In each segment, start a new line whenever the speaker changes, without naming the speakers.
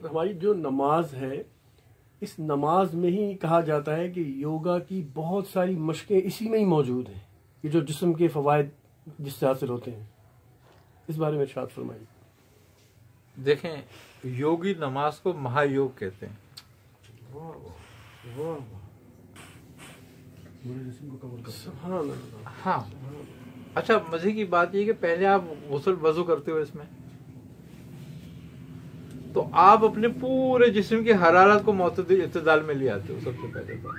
ہماری جو نماز ہے اس نماز میں ہی کہا جاتا ہے کہ یوگا کی بہت ساری مشقیں اسی میں ہی موجود ہیں، یہ جو جسم کے فوائد جس سے حاصل ہوتے ہیں، اس بارے میں ارشاد فرمائیے۔
دیکھیں، یوگی نماز کو مہا یوگ کہتے ہیں۔
سبحان اللہ۔
ہاں، اچھا مزے کی بات یہ کہ پہلے آپ غسل وضو کرتے ہو اس میں، تو آپ اپنے پورے جسم کی حرارت کو معتدل اعتدال میں لے آتے ہو سب سے پہلے تو،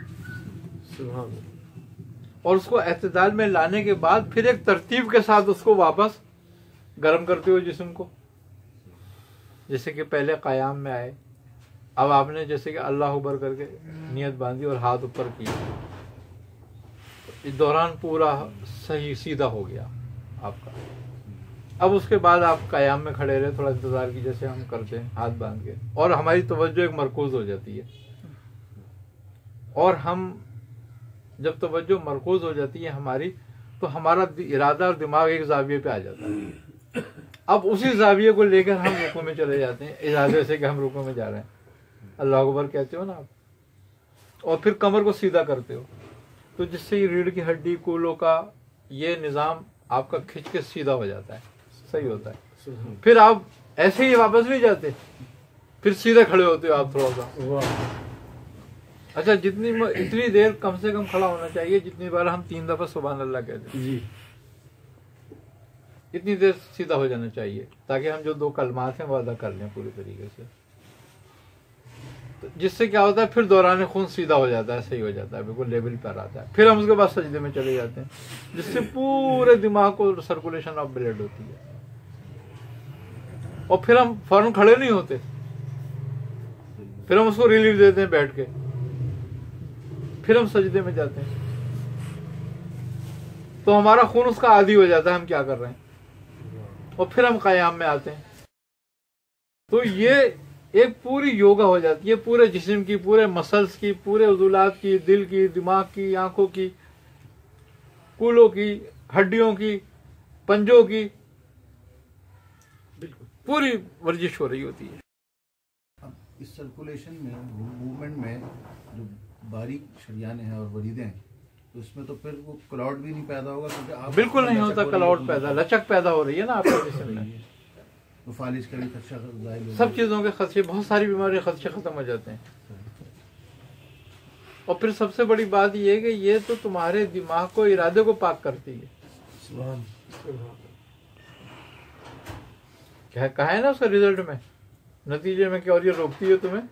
سبحان اللہ۔
اور اس کو اعتدال میں لانے کے بعد پھر ایک ترتیب کے ساتھ اس کو واپس گرم کرتے ہو جسم کو، جیسے کہ پہلے قیام میں آئے، اب آپ نے جیسے کہ اللہ اکبر کر کے نیت باندھی اور ہاتھ اوپر کیا، اس دوران پورا صحیح سیدھا ہو گیا آپ کا۔ اب اس کے بعد آپ قیام میں کھڑے رہے، تھوڑا انتظار کی جیسے ہم کرتے ہیں ہاتھ باندھ کے، اور ہماری توجہ ایک مرکوز ہو جاتی ہے، اور ہم جب توجہ مرکوز ہو جاتی ہے ہماری، تو ہمارا ارادہ اور دماغ ایک زاویے پہ آ جاتا ہے۔ اب اسی زاویے کو لے کر ہم رکوع میں چلے جاتے ہیں، ارادے سے کہ ہم رکوع میں جا رہے ہیں، اللہ اکبر کہتے ہو نا آپ، اور پھر کمر کو سیدھا کرتے ہو، تو جس سے یہ ریڑھ کی ہڈی، کولوں کا یہ نظام آپ کا کھچ کے سیدھا ہو جاتا ہے، صحیح ہوتا ہے۔ پھر آپ ایسے ہی واپس نہیں جاتے، پھر سیدھے کھڑے ہوتے ہو آپ تھوڑا سا۔ اچھا، اتنی دیر کم سے کم کھڑا ہونا چاہیے جتنی بار ہم 3 دفعہ سبحان اللہ کہتے ہیں،
جی،
اتنی دیر سیدھا ہو جانا چاہیے تاکہ ہم جو 2 کلمات ہیں وہ ادا کر لیں پوری طریقے سے، جس سے کیا ہوتا ہے پھر دوران خون سیدھا ہو جاتا ہے، صحیح ہو جاتا ہے، بالکل لیول پر آتا ہے۔ پھر ہم اس کے بعد سجدے میں چلے جاتے ہیں، جس سے پورے دماغ کو سرکولیشن آف بلڈ ہوتی ہے، اور پھر ہم فوراً کھڑے نہیں ہوتے، پھر ہم اس کو ریلیف دیتے ہیں بیٹھ کے، پھر ہم سجدے میں جاتے ہیں، تو ہمارا خون اس کا عادی ہو جاتا ہے ہم کیا کر رہے ہیں، اور پھر ہم قیام میں آتے ہیں۔ تو یہ ایک پوری یوگا ہو جاتی ہے، پورے جسم کی، پورے مسلز کی، پورے عضلات کی، دل کی، دماغ کی، آنکھوں کی، کولوں کی، ہڈیوں کی، پنجوں کی، پوری ورزش ہو رہی ہوتی ہے۔
اب اس سرکولیشن میں، موومنٹ میں جو باریک شریانیں ہیں اور وریدیں ہیں، تو اس میں تو پھر وہ کلاؤڈ بھی نہیں پیدا ہوگا، کیونکہ آپ
بالکل نہیں ہوتا کلاؤڈ پیدا، لچک پیدا ہو رہی ہے نا آپ کے جسم میں،
فالج کا بھی خدشہ ظاہر ہو
سب چیزوں کے خدشے، بہت ساری بیماری خدشے ختم ہو جاتے ہیں۔ اور پھر سب سے بڑی بات یہ ہے کہ یہ تو تمہارے دماغ کو، ارادے کو پاک کرتی ہے، کہا ہے نا اس کا رزلٹ میں، نتیجے میں کیا، اور یہ روکتی ہے تمہیں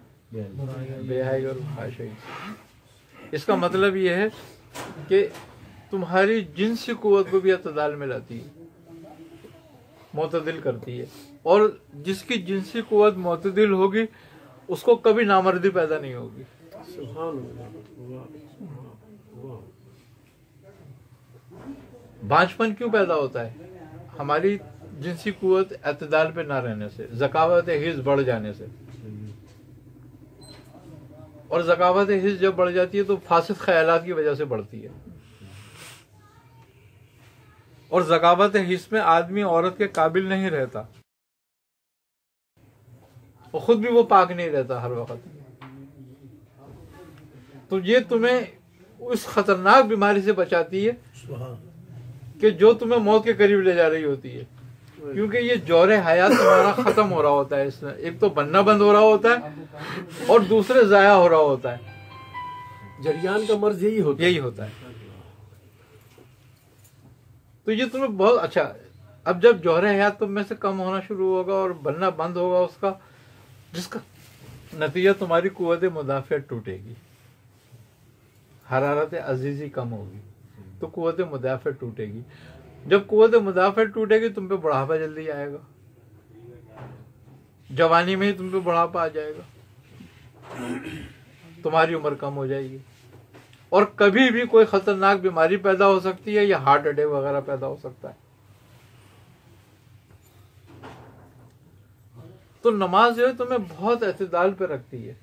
بے حیائی اور خواہشی۔ اس کا مطلب یہ ہے کہ تمہاری جنسی قوت کو بھی اعتدال میں لاتی ہے، معتدل کرتی ہے، اور جس کی جنسی قوت معتدل ہوگی اس کو کبھی نامردی پیدا نہیں ہوگی۔ بانجپن کیوں پیدا ہوتا ہے؟ ہماری جنسی قوت اعتدال پہ نہ رہنے سے، ذکاوت حس بڑھ جانے سے، اور ذکاوت حس جب بڑھ جاتی ہے تو فاسد خیالات کی وجہ سے بڑھتی ہے، اور ذکاوت حس میں آدمی عورت کے قابل نہیں رہتا، اور خود بھی وہ پاک نہیں رہتا ہر وقت۔ تو یہ تمہیں اس خطرناک بیماری سے بچاتی ہے کہ جو تمہیں موت کے قریب لے جا رہی ہوتی ہے، کیونکہ یہ جوہر حیات تمہارا ختم ہو رہا ہوتا ہے، اس میں ایک تو بننا بند ہو رہا ہوتا ہے، اور دوسرے ضائع ہو رہا ہوتا ہے،
جریان کا مرض یہی ہوتا ہے۔
تو یہ تمہیں بہت اچھا، اب جب جوہر حیات تم میں سے کم ہونا شروع ہوگا اور بننا بند ہوگا اس کا، جس کا نتیجہ تمہاری قوت مدافعت ٹوٹے گی، حرارت عزیزی کم ہوگی، تو قوت مدافعت ٹوٹے گی۔ جب قوت مدافعت ٹوٹے گی تم پہ بڑھاپا جلدی آئے گا، جوانی میں ہی تم پہ بڑھاپا آ جائے گا، تمہاری عمر کم ہو جائے گی، اور کبھی بھی کوئی خطرناک بیماری پیدا ہو سکتی ہے، یا ہارٹ اٹیک وغیرہ پیدا ہو سکتا ہے۔ تو نماز جو ہے تمہیں بہت اعتدال پہ رکھتی ہے،